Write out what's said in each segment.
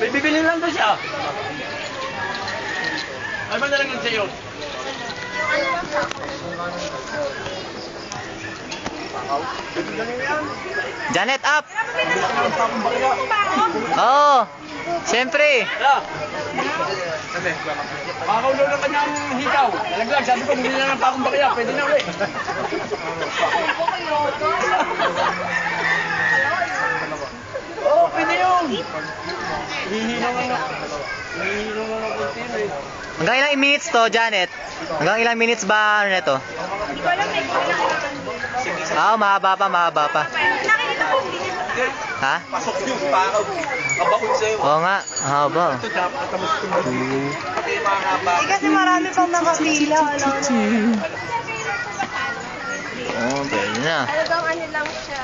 May bibili lang daw siya. Ay ba nalang sa'yo? Janet, up! Oo, siyempre. Pakaulo na kanyang hikaw. Nalaglag, sabi ko, bumili na ng pakong bakya. Pwede na ulit. Oo, pwede yun. Hihinaw na. Hihinaw na ng konti eh. Hanggang ilang minutes to, Janet? Hanggang ilang minutes ba ano nito? Hindi ko alam eh. Ah, mahaba pa, mahaba pa. Nakikita ko, hindi niya matagal. Ha? Pasok yung pakaw. Kabakot sa'yo. Oo nga, mahaba. Ito dapat tapos tumuli. Eh kasi marami pang nakapila. Oo, pwede na. Talagang ano lang siya.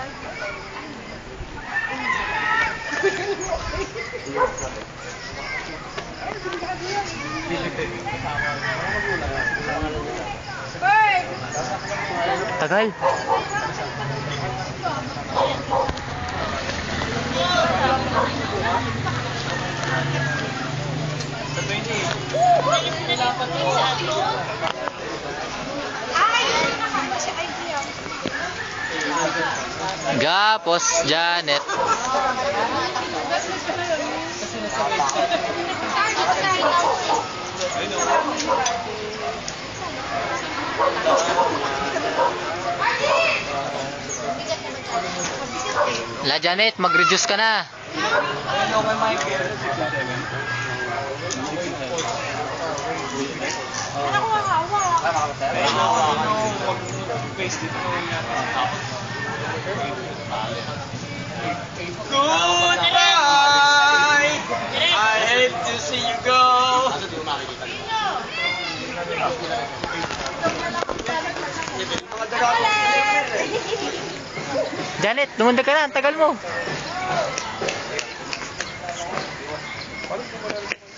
Bird! Tagal. Ay! Nakakaba siya idea. Gapos, Janet. La Janet, mag-reduce ka na. Ano ko makawa? Goodbye! I hate to see you go. Janet, lumundag ka na. Ang tagal mo.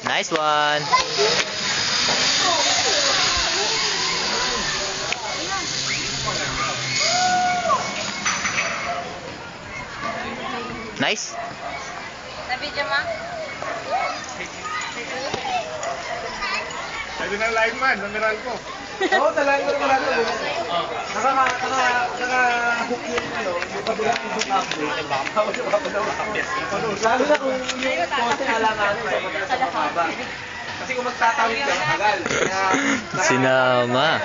Nice one. Nice. Nabidyo mo? Pwede ng live man, nameral ko. Oo, talagang nameral ko. Naka-hook yung ano, yung kabilang yung hook update. Baka daw lapis. Lalo na kung yung poste alanganin sa mababa. Kasi kung magtatawid ka, matagal. Sinama.